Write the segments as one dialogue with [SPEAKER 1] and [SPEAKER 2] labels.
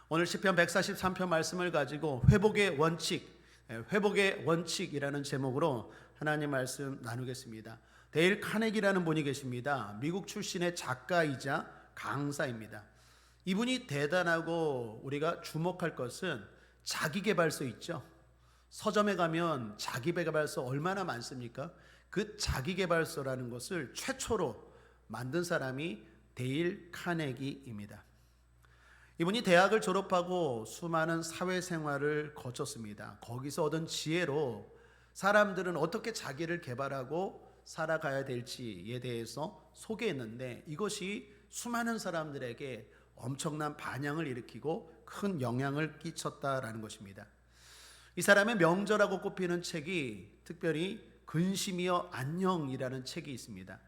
[SPEAKER 1] 오늘 시편 143편 말씀을 가지고 회복의 원칙이라는 제목으로 하나님 말씀 나누겠습니다. 데일 카네기라는 분이 계십니다. 미국 출신의 작가이자 강사입니다. 이분이 대단하고 우리가 주목할 것은 자기계발서 있죠. 서점에 가면 자기계발서 얼마나 많습니까? 그 자기계발서라는 것을 최초로 만든 사람이 데일 카네기입니다. 이분이 대학을 졸업하고 수많은 사회생활을 거쳤습니다. 거기서 얻은 지혜로 사람들은 어떻게 자기를 개발하고 살아가야 될지에 대해서 소개했는데, 이것이 수많은 사람들에게 엄청난 반향을 일으키고 큰 영향을 끼쳤다라는 것입니다. 이 사람의 명저라고 꼽히는 책이 특별히 근심이여 안녕이라는 책이 있습니다.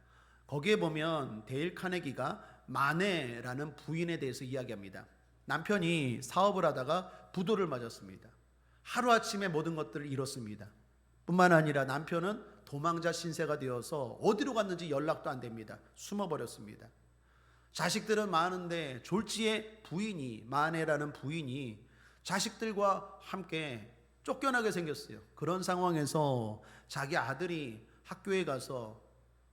[SPEAKER 1] 거기에 보면 데일 카네기가 마네라는 부인에 대해서 이야기합니다. 남편이 사업을 하다가 부도를 맞았습니다. 하루아침에 모든 것들을 잃었습니다. 뿐만 아니라 남편은 도망자 신세가 되어서 어디로 갔는지 연락도 안 됩니다. 숨어버렸습니다. 자식들은 많은데 졸지에 부인이, 마네라는 부인이 자식들과 함께 쫓겨나게 생겼어요. 그런 상황에서 자기 아들이 학교에 가서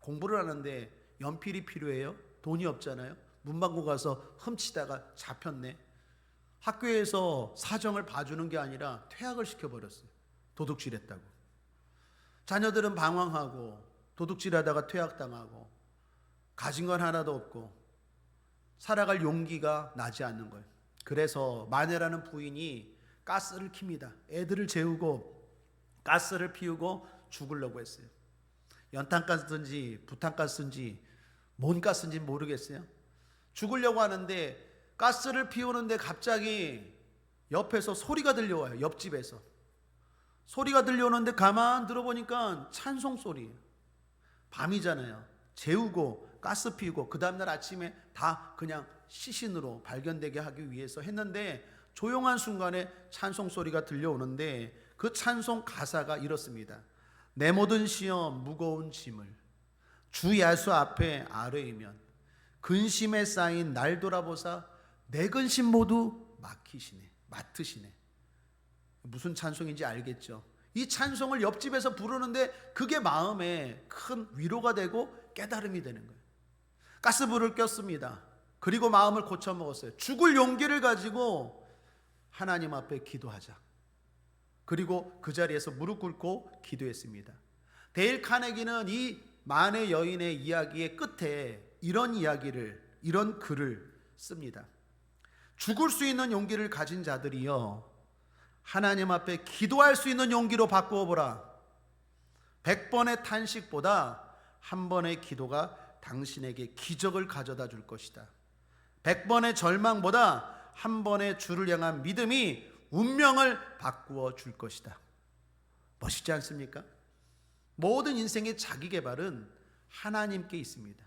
[SPEAKER 1] 공부를 하는데 연필이 필요해요. 돈이 없잖아요. 문방구 가서 훔치다가 잡혔네. 학교에서 사정을 봐주는 게 아니라 퇴학을 시켜버렸어요. 도둑질했다고. 자녀들은 방황하고 도둑질하다가 퇴학당하고 가진 건 하나도 없고 살아갈 용기가 나지 않는 거예요. 그래서 마네라는 부인이 가스를 킵니다. 애들을 재우고 가스를 피우고 죽으려고 했어요. 연탄가스인지 부탄가스인지 뭔 가스인지 모르겠어요. 죽으려고 하는데 가스를 피우는데 갑자기 옆에서 소리가 들려와요. 옆집에서 소리가 들려오는데 가만 들어보니까 찬송 소리예요. 밤이잖아요. 재우고 가스 피우고 그 다음날 아침에 다 그냥 시신으로 발견되게 하기 위해서 했는데, 조용한 순간에 찬송 소리가 들려오는데 그 찬송 가사가 이렇습니다. 내 모든 시험 무거운 짐을 주 예수 앞에 아뢰이면 근심에 쌓인 날 돌아보사 내 근심 모두 맡으시네. 무슨 찬송인지 알겠죠? 이 찬송을 옆집에서 부르는데 그게 마음에 큰 위로가 되고 깨달음이 되는 거예요. 가스불을 꼈습니다. 그리고 마음을 고쳐먹었어요. 죽을 용기를 가지고 하나님 앞에 기도하자. 그리고 그 자리에서 무릎 꿇고 기도했습니다. 데일 카네기는 이 마네 여인의 이야기의 끝에 이런 글을 씁니다. 죽을 수 있는 용기를 가진 자들이여, 하나님 앞에 기도할 수 있는 용기로 바꾸어 보라. 100번의 탄식보다 한 번의 기도가 당신에게 기적을 가져다 줄 것이다. 100번의 절망보다 한 번의 주를 향한 믿음이 운명을 바꾸어 줄 것이다. 멋있지 않습니까? 모든 인생의 자기 개발은 하나님께 있습니다.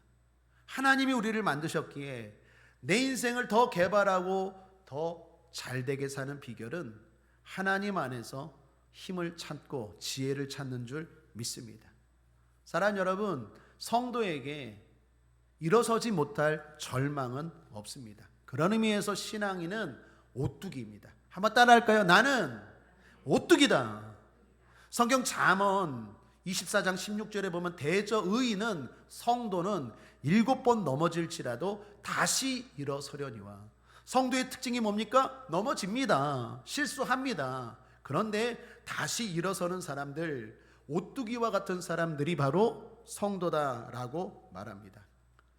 [SPEAKER 1] 하나님이 우리를 만드셨기에 내 인생을 더 개발하고 더 잘되게 사는 비결은 하나님 안에서 힘을 찾고 지혜를 찾는 줄 믿습니다. 사랑 여러분, 성도에게 일어서지 못할 절망은 없습니다. 그런 의미에서 신앙인은 오뚜기입니다. 한번 따라할까요? 나는 오뚜기다. 성경 잠언 24장 16절에 보면 대저 의인은, 성도는 7번 넘어질지라도 다시 일어서려니와. 성도의 특징이 뭡니까? 넘어집니다. 실수합니다. 그런데 다시 일어서는 사람들, 오뚜기와 같은 사람들이 바로 성도다라고 말합니다.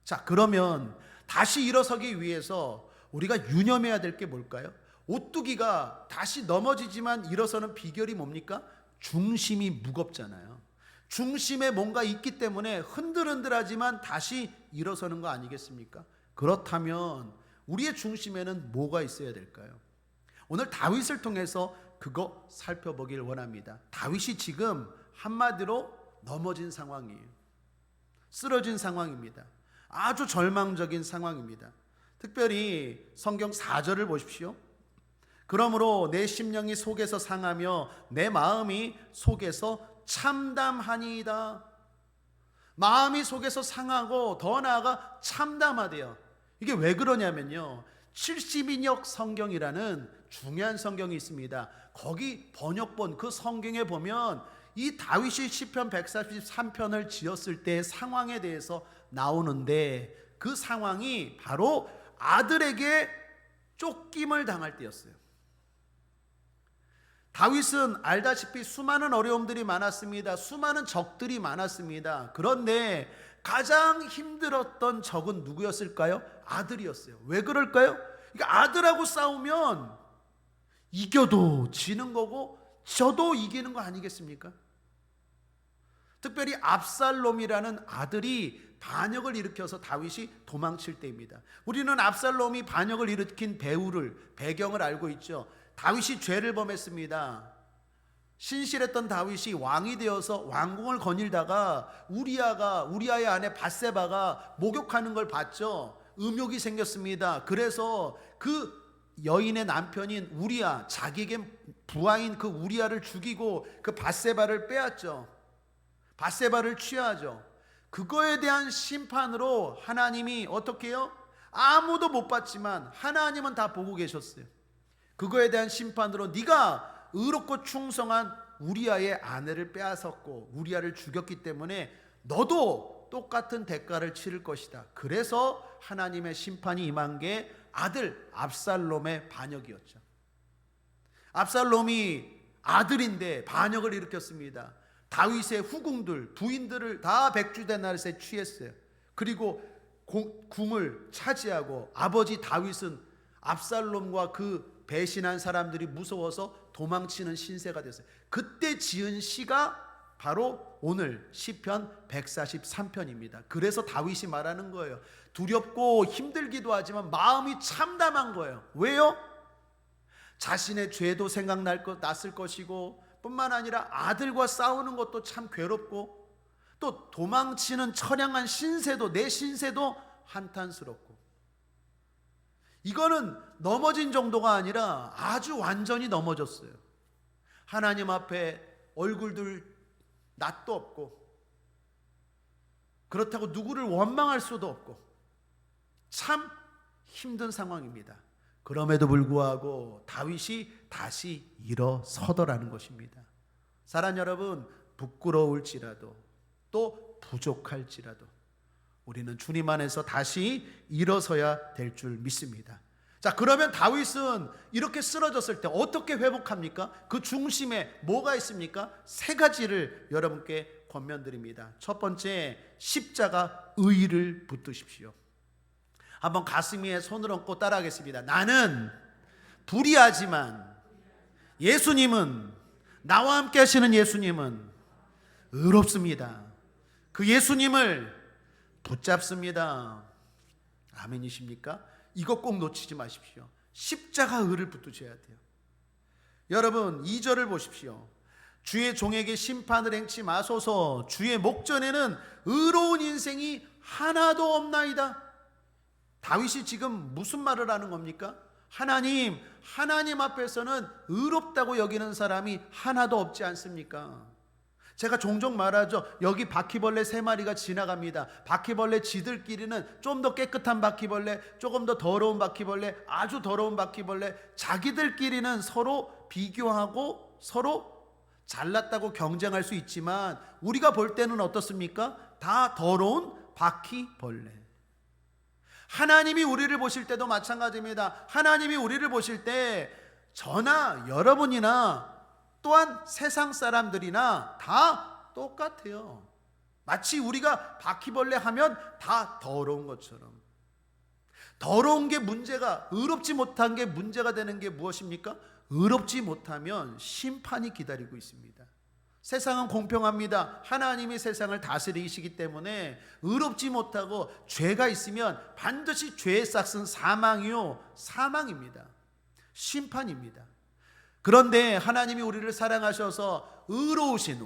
[SPEAKER 1] 자, 그러면 다시 일어서기 위해서 우리가 유념해야 될 게 뭘까요? 오뚜기가 다시 넘어지지만 일어서는 비결이 뭡니까? 중심이 무겁잖아요. 중심에 뭔가 있기 때문에 흔들흔들하지만 다시 일어서는 거 아니겠습니까? 그렇다면 우리의 중심에는 뭐가 있어야 될까요? 오늘 다윗을 통해서 그거 살펴보길 원합니다. 다윗이 지금 한마디로 넘어진 상황이에요. 쓰러진 상황입니다. 아주 절망적인 상황입니다. 특별히 성경 4절을 보십시오. 그러므로 내 심령이 속에서 상하며 내 마음이 속에서 참담하니이다. 마음이 속에서 상하고 더 나아가 참담하대요. 이게 왜 그러냐면요, 70인역 성경이라는 중요한 성경이 있습니다. 거기 번역본 그 성경에 보면 이 다윗이 시편 143편을 지었을 때의 상황에 대해서 나오는데, 그 상황이 바로 아들에게 쫓김을 당할 때였어요. 다윗은 알다시피 수많은 어려움들이 많았습니다. 수많은 적들이 많았습니다. 그런데 가장 힘들었던 적은 누구였을까요? 아들이었어요. 왜 그럴까요? 그러니까 아들하고 싸우면 이겨도 지는 거고 져도 이기는 거 아니겠습니까? 특별히 압살롬이라는 아들이 반역을 일으켜서 다윗이 도망칠 때입니다. 우리는 압살롬이 반역을 일으킨 배경을 알고 있죠. 다윗이 죄를 범했습니다. 신실했던 다윗이 왕이 되어서 왕궁을 거닐다가 우리아의 아내 밧세바가 목욕하는 걸 봤죠. 음욕이 생겼습니다. 그래서 그 여인의 남편인 우리아, 자기에게 부하인 그 우리아를 죽이고 그 밧세바를 빼앗죠. 밧세바를 취하죠. 그거에 대한 심판으로 하나님이 어떻게 해요? 아무도 못 봤지만 하나님은 다 보고 계셨어요. 그거에 대한 심판으로 네가 의롭고 충성한 우리아의 아내를 빼앗았고 우리아를 죽였기 때문에 너도 똑같은 대가를 치를 것이다. 그래서 하나님의 심판이 임한 게 아들 압살롬의 반역이었죠. 압살롬이 아들인데 반역을 일으켰습니다. 다윗의 후궁들, 부인들을 다 백주대낮에 취했어요. 그리고 궁을 차지하고 아버지 다윗은 압살롬과 그 배신한 사람들이 무서워서 도망치는 신세가 됐어요. 그때 지은 시가 바로 오늘 시편 143편입니다. 그래서 다윗이 말하는 거예요. 두렵고 힘들기도 하지만 마음이 참담한 거예요. 왜요? 자신의 죄도 났을 것이고 뿐만 아니라 아들과 싸우는 것도 참 괴롭고 또 도망치는 처량한 신세도, 내 신세도 한탄스럽고, 이거는 넘어진 정도가 아니라 아주 완전히 넘어졌어요. 하나님 앞에 얼굴들 낯도 없고 그렇다고 누구를 원망할 수도 없고 참 힘든 상황입니다. 그럼에도 불구하고 다윗이 다시 일어서더라는 것입니다. 사랑 여러분, 부끄러울지라도 또 부족할지라도 우리는 주님 안에서 다시 일어서야 될 줄 믿습니다. 자, 그러면 다윗은 이렇게 쓰러졌을 때 어떻게 회복합니까? 그 중심에 뭐가 있습니까? 세 가지를 여러분께 권면드립니다. 첫 번째, 십자가 의를 붙드십시오. 한번 가슴 위에 손을 얹고 따라하겠습니다. 나는 불의하지만 예수님은, 나와 함께 하시는 예수님은 의롭습니다. 그 예수님을 붙잡습니다. 아멘이십니까? 이거 꼭 놓치지 마십시오. 십자가 의를 붙드셔야 돼요. 여러분 2절을 보십시오. 주의 종에게 심판을 행치 마소서. 주의 목전에는 의로운 인생이 하나도 없나이다. 다윗이 지금 무슨 말을 하는 겁니까? 하나님 앞에서는 의롭다고 여기는 사람이 하나도 없지 않습니까? 제가 종종 말하죠. 여기 바퀴벌레 3마리가 지나갑니다. 바퀴벌레 지들끼리는 좀 더 깨끗한 바퀴벌레, 조금 더 더러운 바퀴벌레, 아주 더러운 바퀴벌레, 자기들끼리는 서로 비교하고 서로 잘났다고 경쟁할 수 있지만 우리가 볼 때는 어떻습니까? 다 더러운 바퀴벌레. 하나님이 우리를 보실 때도 마찬가지입니다. 하나님이 우리를 보실 때 저나 여러분이나 또한 세상 사람들이나 다 똑같아요. 마치 우리가 바퀴벌레 하면 다 더러운 것처럼. 더러운 게 문제가, 의롭지 못한 게 문제가 되는 게 무엇입니까? 의롭지 못하면 심판이 기다리고 있습니다. 세상은 공평합니다. 하나님이 세상을 다스리시기 때문에 의롭지 못하고 죄가 있으면 반드시 죄의 싹은 사망입니다. 심판입니다. 그런데 하나님이 우리를 사랑하셔서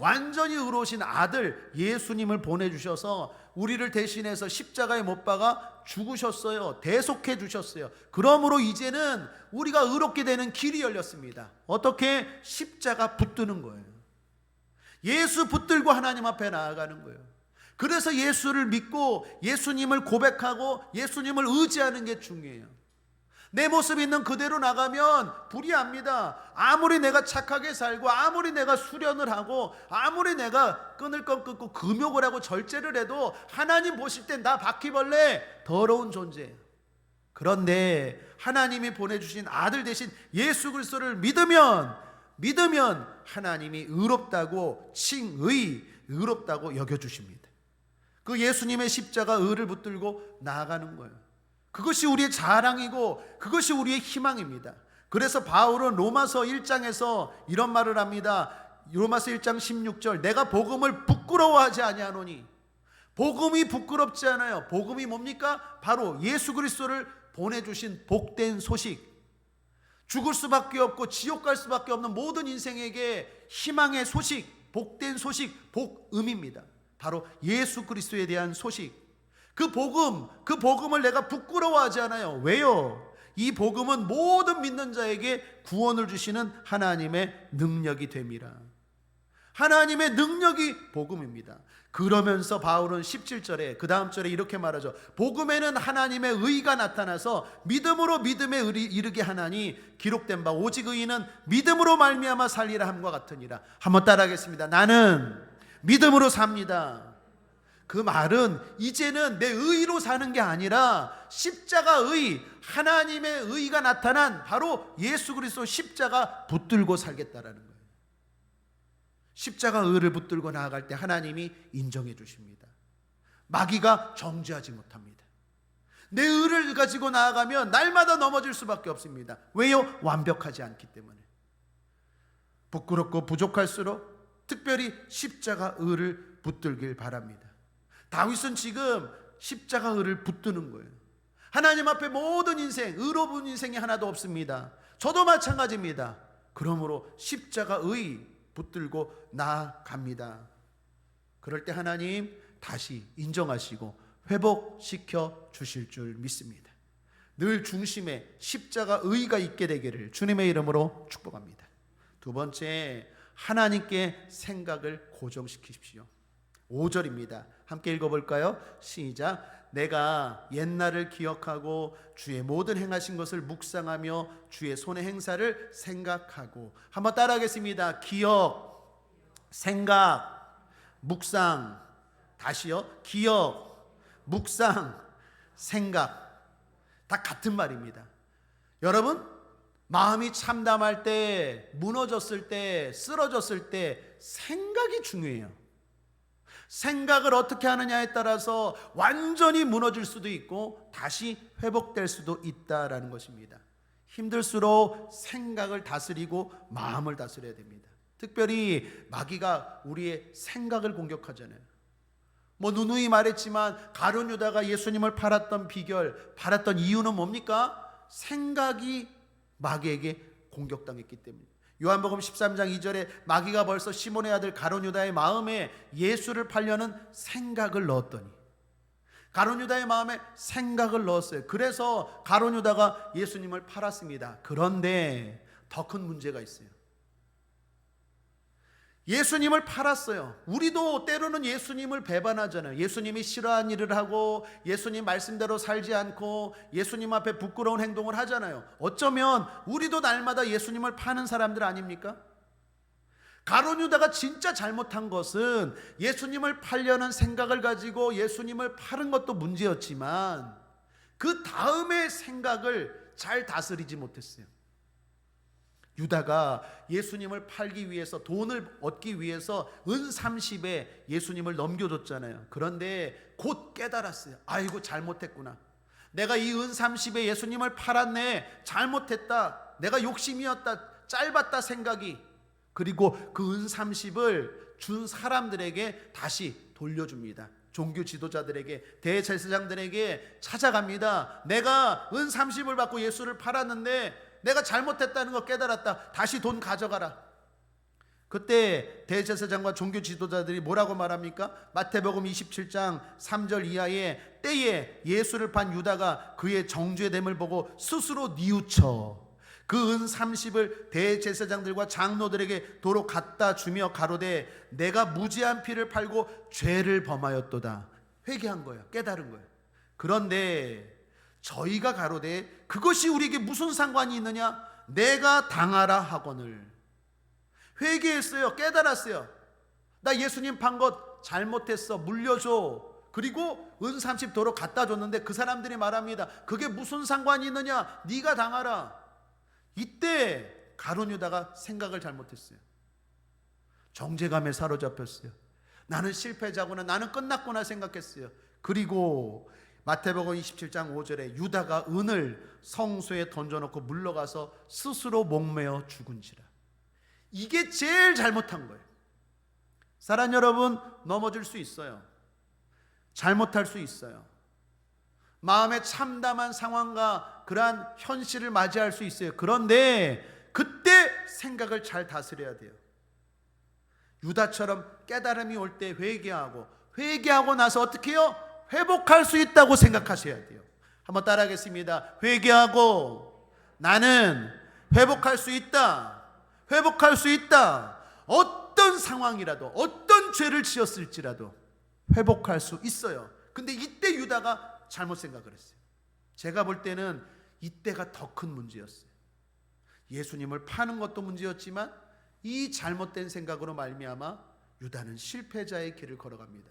[SPEAKER 1] 완전히 의로우신 아들 예수님을 보내주셔서 우리를 대신해서 십자가에 못 박아 죽으셨어요. 대속해 주셨어요. 그러므로 이제는 우리가 의롭게 되는 길이 열렸습니다. 어떻게? 십자가 붙드는 거예요. 예수 붙들고 하나님 앞에 나아가는 거예요. 그래서 예수를 믿고 예수님을 고백하고 예수님을 의지하는 게 중요해요. 내 모습 있는 그대로 나가면 불이합니다. 아무리 내가 착하게 살고 아무리 내가 수련을 하고 아무리 내가 끊을 건 끊고 금욕을 하고 절제를 해도 하나님 보실 땐 나 바퀴벌레 더러운 존재예요. 그런데 하나님이 보내주신 아들 대신 예수 그리스도를 믿으면 하나님이 의롭다고 의롭다고 여겨주십니다. 그 예수님의 십자가 의를 붙들고 나아가는 거예요. 그것이 우리의 자랑이고 그것이 우리의 희망입니다. 그래서 바울은 로마서 1장에서 이런 말을 합니다. 로마서 1장 16절, 내가 복음을 부끄러워하지 아니하노니. 복음이 부끄럽지 않아요. 복음이 뭡니까? 바로 예수 그리스도를 보내주신 복된 소식, 죽을 수밖에 없고 지옥 갈 수밖에 없는 모든 인생에게 희망의 소식, 복된 소식, 복음입니다. 바로 예수 그리스도에 대한 소식. 그 복음을 내가 부끄러워하지 않아요. 왜요? 이 복음은 모든 믿는 자에게 구원을 주시는 하나님의 능력이 됨이라. 하나님의 능력이 복음입니다. 그러면서 바울은 17절에 그 다음 절에 이렇게 말하죠. 복음에는 하나님의 의가 나타나서 믿음으로 믿음에 이르게 하나니 기록된 바 오직 의인은 믿음으로 말미암아 살리라 함과 같으니라. 한번 따라하겠습니다. 나는 믿음으로 삽니다. 그 말은 이제는 내 의로 사는 게 아니라 십자가 의, 하나님의 의가 나타난 바로 예수 그리스도 십자가 붙들고 살겠다라는 거예요. 십자가 의를 붙들고 나아갈 때 하나님이 인정해 주십니다. 마귀가 정죄하지 못합니다. 내 의를 가지고 나아가면 날마다 넘어질 수밖에 없습니다. 왜요? 완벽하지 않기 때문에. 부끄럽고 부족할수록 특별히 십자가 의를 붙들길 바랍니다. 다윗은 지금 십자가 의를 붙드는 거예요. 하나님 앞에 모든 인생, 의로운 인생이 하나도 없습니다. 저도 마찬가지입니다. 그러므로 십자가 의 붙들고 나아갑니다. 그럴 때 하나님 다시 인정하시고 회복시켜 주실 줄 믿습니다. 늘 중심에 십자가 의가 있게 되기를 주님의 이름으로 축복합니다. 두 번째, 하나님께 생각을 고정시키십시오. 5절입니다. 함께 읽어볼까요? 시작. 내가 옛날을 기억하고 주의 모든 행하신 것을 묵상하며 주의 손의 행사를 생각하고. 한번 따라하겠습니다. 기억, 생각, 묵상. 다시요. 기억, 묵상, 생각. 다 같은 말입니다. 여러분, 마음이 참담할 때, 무너졌을 때, 쓰러졌을 때 생각이 중요해요. 생각을 어떻게 하느냐에 따라서 완전히 무너질 수도 있고 다시 회복될 수도 있다라는 것입니다. 힘들수록 생각을 다스리고 마음을 다스려야 됩니다. 특별히 마귀가 우리의 생각을 공격하잖아요. 누누이 말했지만 가룟 유다가 예수님을 팔았던 비결, 팔았던 이유는 뭡니까? 생각이 마귀에게 공격당했기 때문입니다. 요한복음 13장 2절에 마귀가 벌써 시몬의 아들 가룟 유다의 마음에 예수를 팔려는 생각을 넣었더니, 가룟 유다의 마음에 생각을 넣었어요. 그래서 가룟 유다가 예수님을 팔았습니다. 그런데 더 큰 문제가 있어요. 예수님을 팔았어요. 우리도 때로는 예수님을 배반하잖아요. 예수님이 싫어하는 일을 하고 예수님 말씀대로 살지 않고 예수님 앞에 부끄러운 행동을 하잖아요. 어쩌면 우리도 날마다 예수님을 파는 사람들 아닙니까? 가룟 유다가 진짜 잘못한 것은 예수님을 팔려는 생각을 가지고 예수님을 파는 것도 문제였지만 그 다음의 생각을 잘 다스리지 못했어요. 유다가 예수님을 팔기 위해서, 돈을 얻기 위해서 은 30에 예수님을 넘겨줬잖아요. 그런데 곧 깨달았어요. 아이고, 잘못했구나. 내가 이 은 30에 예수님을 팔았네. 잘못했다. 내가 욕심이었다. 짧았다 생각이. 그리고 그 은 30을 준 사람들에게 다시 돌려줍니다. 종교 지도자들에게, 대제사장들에게 찾아갑니다. 내가 은 30을 받고 예수를 팔았는데 내가 잘못했다는 거 깨달았다. 다시 돈 가져가라. 그때 대제사장과 종교 지도자들이 뭐라고 말합니까? 마태복음 27장 3절 이하에 때에 예수를 판 유다가 그의 정죄됨을 보고 스스로 뉘우쳐 그 은 30을 대제사장들과 장로들에게 도로 갖다 주며 가로되 내가 무지한 피를 팔고 죄를 범하였도다. 회개한 거예요. 깨달은 거예요. 그런데 저희가 가로되 그것이 우리에게 무슨 상관이 있느냐? 내가 당하라 하거늘. 회개했어요. 깨달았어요. 나 예수님 판 것 잘못했어. 물려줘. 그리고 은 30도로 갖다 줬는데 그 사람들이 말합니다. 그게 무슨 상관이 있느냐? 네가 당하라. 이때 가룟 유다가 생각을 잘못했어요. 정죄감에 사로잡혔어요. 나는 실패자구나, 나는 끝났구나 생각했어요. 그리고 마태복음 27장 5절에 유다가 은을 성소에 던져놓고 물러가서 스스로 목매어 죽은지라. 이게 제일 잘못한 거예요. 사랑 여러분, 넘어질 수 있어요. 잘못할 수 있어요. 마음에 참담한 상황과 그러한 현실을 맞이할 수 있어요. 그런데 그때 생각을 잘 다스려야 돼요. 유다처럼 깨달음이 올 때 회개하고 나서 어떻게 해요? 회복할 수 있다고 생각하셔야 돼요. 한번 따라하겠습니다. 회개하고 나는 회복할 수 있다. 회복할 수 있다. 어떤 상황이라도, 어떤 죄를 지었을지라도 회복할 수 있어요. 근데 이때 유다가 잘못 생각을 했어요. 제가 볼 때는 이때가 더 큰 문제였어요. 예수님을 파는 것도 문제였지만 이 잘못된 생각으로 말미암아 유다는 실패자의 길을 걸어갑니다.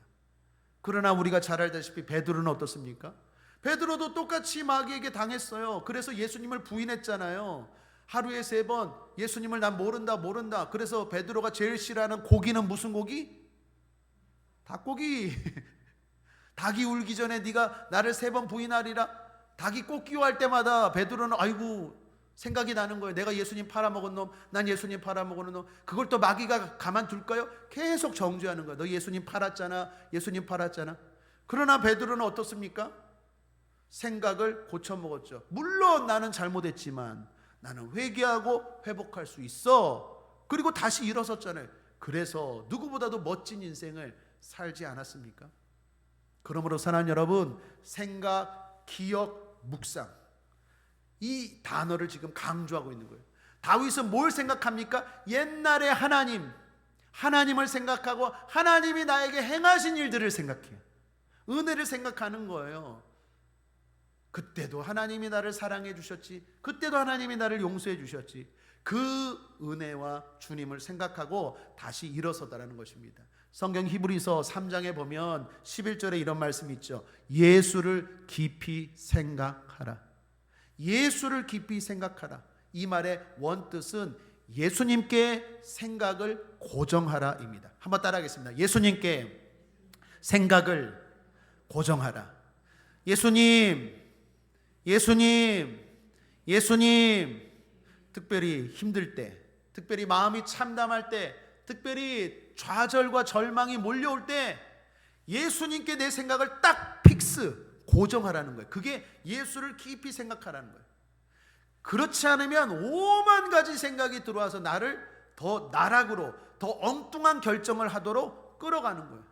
[SPEAKER 1] 그러나 우리가 잘 알다시피 베드로는 어떻습니까? 베드로도 똑같이 마귀에게 당했어요. 그래서 예수님을 부인했잖아요. 하루에 3번 예수님을 난 모른다. 그래서 베드로가 제일 싫어하는 고기는 무슨 고기? 닭고기. 닭이 울기 전에 네가 나를 3번 부인하리라. 닭이 꼬끼워할 때마다 베드로는 아이고 생각이 나는 거예요. 내가 예수님 팔아먹은 놈, 난 예수님 팔아먹은 놈. 그걸 또 마귀가 가만둘까요? 계속 정죄하는 거예요. 너 예수님 팔았잖아. 예수님 팔았잖아. 그러나 베드로는 어떻습니까? 생각을 고쳐먹었죠. 물론 나는 잘못했지만 나는 회개하고 회복할 수 있어. 그리고 다시 일어섰잖아요. 그래서 누구보다도 멋진 인생을 살지 않았습니까? 그러므로 사랑하는 여러분, 생각, 기억, 묵상, 이 단어를 지금 강조하고 있는 거예요. 다윗은 뭘 생각합니까? 옛날에 하나님을 생각하고 하나님이 나에게 행하신 일들을 생각해요. 은혜를 생각하는 거예요. 그때도 하나님이 나를 사랑해 주셨지, 그때도 하나님이 나를 용서해 주셨지. 그 은혜와 주님을 생각하고 다시 일어서다라는 것입니다. 성경 히브리서 3장에 보면 11절에 이런 말씀이 있죠. 예수를 깊이 생각하라. 예수를 깊이 생각하라. 이 말의 원뜻은 예수님께 생각을 고정하라입니다. 한번 따라하겠습니다. 예수님께 생각을 고정하라. 예수님. 특별히 힘들 때, 특별히 마음이 참담할 때, 특별히 좌절과 절망이 몰려올 때 예수님께 내 생각을 딱 고정하라는 거예요. 그게 예수를 깊이 생각하라는 거예요. 그렇지 않으면 오만 가지 생각이 들어와서 나를 더 나락으로, 더 엉뚱한 결정을 하도록 끌어가는 거예요.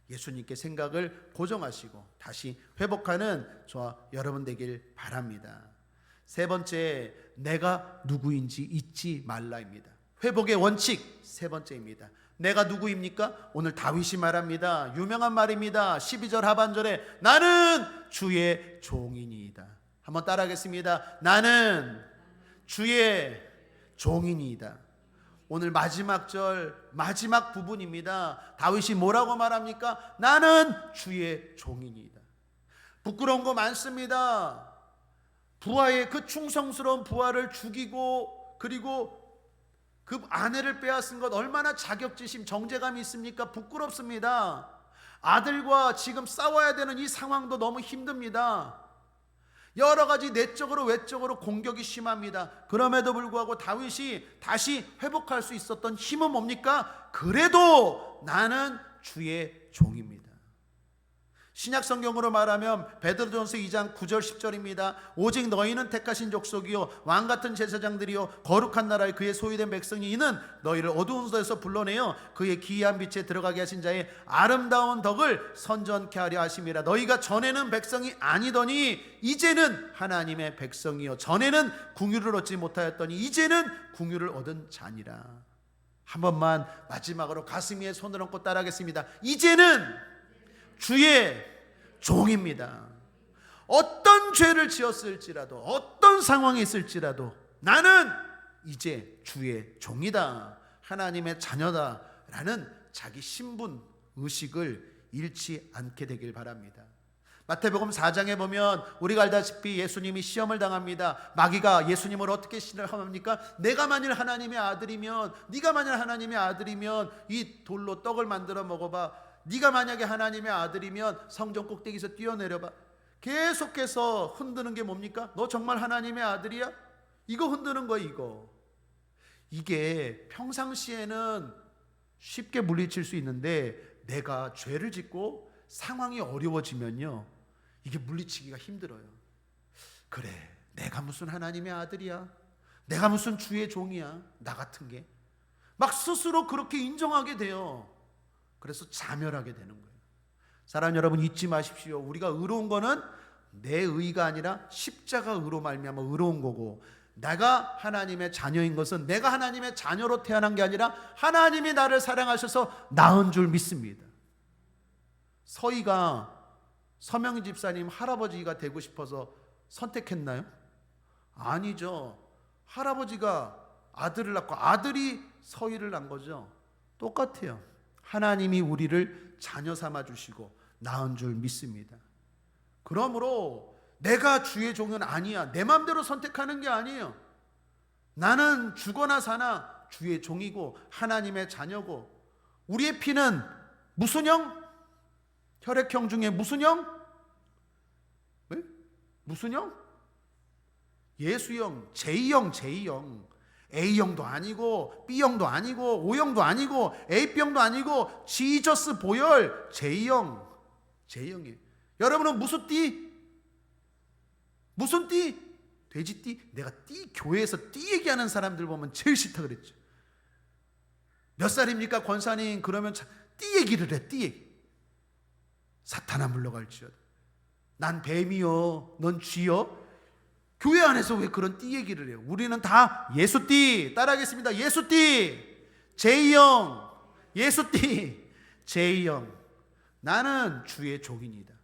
[SPEAKER 1] 예수님께 생각을 고정하시고 다시 회복하는 저와 여러분 되길 바랍니다. 3번째, 내가 누구인지 잊지 말라입니다. 회복의 원칙 3번째입니다. 내가 누구입니까? 오늘 다윗이 말합니다. 유명한 말입니다. 12절 하반절에 나는 주의 종이니이다. 한번 따라하겠습니다. 나는 주의 종이니이다. 오늘 마지막 절, 마지막 부분입니다. 다윗이 뭐라고 말합니까? 나는 주의 종이니이다. 부끄러운 거 많습니다. 부하의 그 충성스러운 부하를 죽이고, 그리고 그 아내를 빼앗은 것 얼마나 자격지심, 정죄감이 있습니까? 부끄럽습니다. 아들과 지금 싸워야 되는 이 상황도 너무 힘듭니다. 여러 가지 내적으로 외적으로 공격이 심합니다. 그럼에도 불구하고 다윗이 다시 회복할 수 있었던 힘은 뭡니까? 그래도 나는 주의 종입니다. 신약 성경으로 말하면 베드로전서 2장 9절 10절입니다. 오직 너희는 택하신 족속이요 왕같은 제사장들이요 거룩한 나라의 그의 소유된 백성이 이는 너희를 어두운 데서 불러내어 그의 기이한 빛에 들어가게 하신 자의 아름다운 덕을 선전케 하려 하심이라. 너희가 전에는 백성이 아니더니 이제는 하나님의 백성이요 전에는 궁유를 얻지 못하였더니 이제는 궁유를 얻은 자니라. 한 번만 마지막으로 가슴 위에 손을 얹고 따라하겠습니다. 이제는 주의 종입니다. 어떤 죄를 지었을지라도, 어떤 상황에 있을지라도 나는 이제 주의 종이다, 하나님의 자녀다 라는 자기 신분 의식을 잃지 않게 되길 바랍니다. 마태복음 4장에 보면 우리가 알다시피 예수님이 시험을 당합니다. 마귀가 예수님을 어떻게 시험합니까? 내가 만일 하나님의 아들이면, 네가 만일 하나님의 아들이면 이 돌로 떡을 만들어 먹어봐. 네가 만약에 하나님의 아들이면 성전 꼭대기에서 뛰어내려봐. 계속해서 흔드는 게 뭡니까? 너 정말 하나님의 아들이야? 이거 흔드는 거야, 이거. 이게 평상시에는 쉽게 물리칠 수 있는데 내가 죄를 짓고 상황이 어려워지면요, 이게 물리치기가 힘들어요. 그래, 내가 무슨 하나님의 아들이야? 내가 무슨 주의 종이야? 나 같은 게 막 스스로 그렇게 인정하게 돼요. 그래서 자멸하게 되는 거예요. 사랑하는 여러분, 잊지 마십시오. 우리가 의로운 거는 내 의가 아니라 십자가 의로 말미암아 의로운 거고, 내가 하나님의 자녀인 것은 내가 하나님의 자녀로 태어난 게 아니라 하나님이 나를 사랑하셔서 낳은 줄 믿습니다. 서희가 서명희 집사님 할아버지가 되고 싶어서 선택했나요? 아니죠. 할아버지가 아들을 낳고 아들이 서희를 낳은 거죠. 똑같아요. 하나님이 우리를 자녀 삼아 주시고 낳은 줄 믿습니다. 그러므로 내가 주의 종은 아니야, 내 마음대로 선택하는 게 아니에요. 나는 죽거나 사나 주의 종이고 하나님의 자녀고, 우리의 피는 무슨 형? 혈액형 중에 무슨 형? 왜? 무슨 형? 예수형, J형, J형. A형도 아니고 B형도 아니고 O형도 아니고 A병도 아니고 지저스 보혈 J형, J형이에요. 여러분은 무슨 띠? 무슨 띠? 돼지띠? 내가 띠, 교회에서 띠 얘기하는 사람들 보면 제일 싫다 그랬죠. 몇 살입니까 권사님? 그러면 띠 얘기를 해. 띠 얘기. 사탄아 물러갈지어다. 난 뱀이요, 넌 쥐요. 교회 안에서 왜 그런 띠 얘기를 해요? 우리는 다 예수띠. 따라하겠습니다. 예수띠. J형. 예수띠. J형. 나는 주의 종입니다.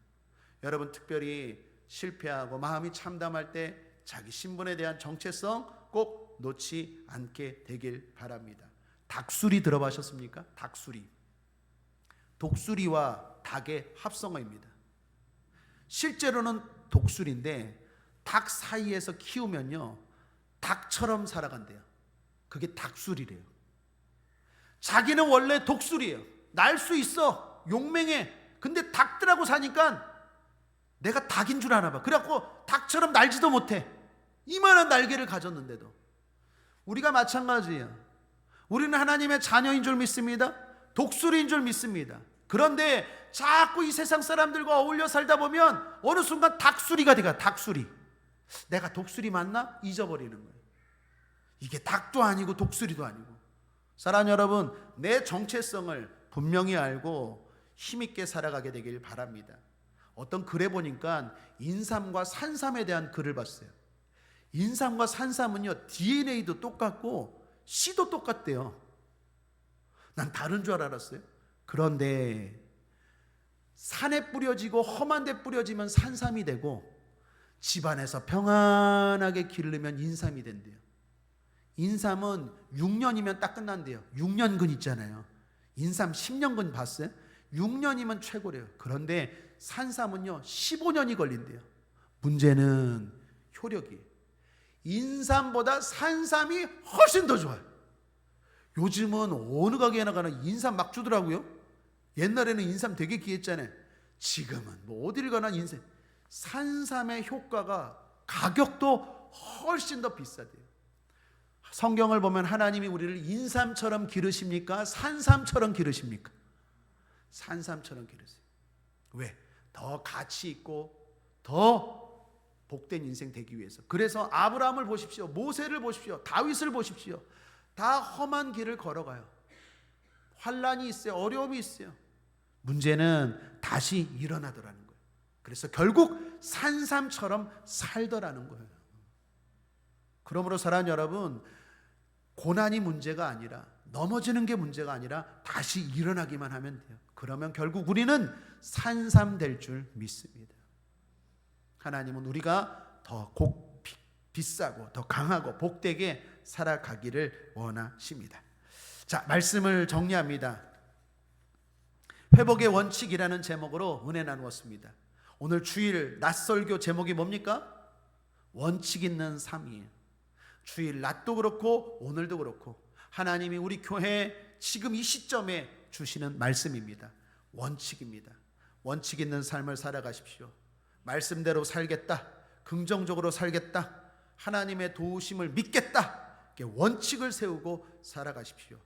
[SPEAKER 1] 여러분, 특별히 실패하고 마음이 참담할 때 자기 신분에 대한 정체성 꼭 놓지 않게 되길 바랍니다. 닭수리 들어보셨습니까? 닭수리. 독수리와 닭의 합성어입니다. 실제로는 독수리인데 닭 사이에서 키우면요, 닭처럼 살아간대요. 그게 닭수리래요. 자기는 원래 독수리예요. 날 수 있어, 용맹해. 근데 닭들하고 사니까 내가 닭인 줄 아나 봐. 그래갖고 닭처럼 날지도 못해. 이만한 날개를 가졌는데도. 우리가 마찬가지예요. 우리는 하나님의 자녀인 줄 믿습니다. 독수리인 줄 믿습니다. 그런데 자꾸 이 세상 사람들과 어울려 살다 보면 어느 순간 닭수리가 돼가. 닭수리. 내가 독수리 맞나? 잊어버리는 거예요. 이게 닭도 아니고 독수리도 아니고. 사랑하는 여러분, 내 정체성을 분명히 알고 힘있게 살아가게 되길 바랍니다. 어떤 글에 보니까 인삼과 산삼에 대한 글을 봤어요. 인삼과 산삼은요, DNA도 똑같고 씨도 똑같대요. 난 다른 줄 알았어요. 그런데 산에 뿌려지고 험한 데 뿌려지면 산삼이 되고, 집안에서 평안하게 기르면 인삼이 된대요. 인삼은 6년이면 딱 끝난대요. 6년근 있잖아요. 인삼 10년근 봤어요? 6년이면 최고래요. 그런데 산삼은요 15년이 걸린대요. 문제는 효력이에요. 인삼보다 산삼이 훨씬 더 좋아요. 요즘은 어느 가게나 가나 인삼 막 주더라고요. 옛날에는 인삼 되게 귀했잖아요. 지금은 뭐 어딜 가나 인삼. 산삼의 효과가, 가격도 훨씬 더 비싸대요. 성경을 보면 하나님이 우리를 인삼처럼 기르십니까? 산삼처럼 기르십니까? 산삼처럼 기르세요. 왜? 더 가치 있고 더 복된 인생 되기 위해서. 그래서 아브라함을 보십시오. 모세를 보십시오. 다윗을 보십시오. 다 험한 길을 걸어가요. 환난이 있어요. 어려움이 있어요. 문제는 다시 일어나더라는 거예요. 그래서 결국 산삼처럼 살더라는 거예요. 그러므로 사랑하는 여러분, 고난이 문제가 아니라 넘어지는 게 문제가 아니라 다시 일어나기만 하면 돼요. 그러면 결국 우리는 산삼될 줄 믿습니다. 하나님은 우리가 더 비싸고 더 강하고 복되게 살아가기를 원하십니다. 자, 말씀을 정리합니다. 회복의 원칙이라는 제목으로 은혜 나누었습니다. 오늘 주일 낮설교 제목이 뭡니까? 원칙 있는 삶이에요. 주일 낮도 그렇고 오늘도 그렇고 하나님이 우리 교회에 지금 이 시점에 주시는 말씀입니다. 원칙입니다. 원칙 있는 삶을 살아가십시오. 말씀대로 살겠다, 긍정적으로 살겠다, 하나님의 도우심을 믿겠다, 이렇게 원칙을 세우고 살아가십시오.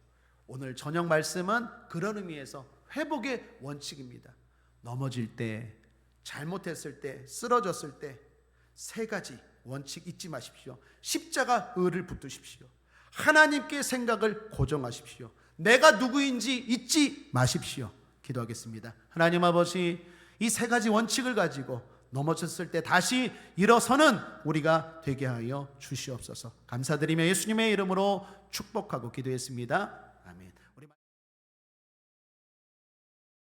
[SPEAKER 1] 오늘 저녁 말씀은 그런 의미에서 회복의 원칙입니다. 넘어질 때, 잘못했을 때, 쓰러졌을 때 세 가지 원칙 잊지 마십시오. 십자가 의를 붙드십시오. 하나님께 생각을 고정하십시오. 내가 누구인지 잊지 마십시오. 기도하겠습니다. 하나님 아버지, 이 세 가지 원칙을 가지고 넘어졌을 때 다시 일어서는 우리가 되게 하여 주시옵소서. 감사드리며 예수님의 이름으로 축복하고 기도했습니다. 아멘.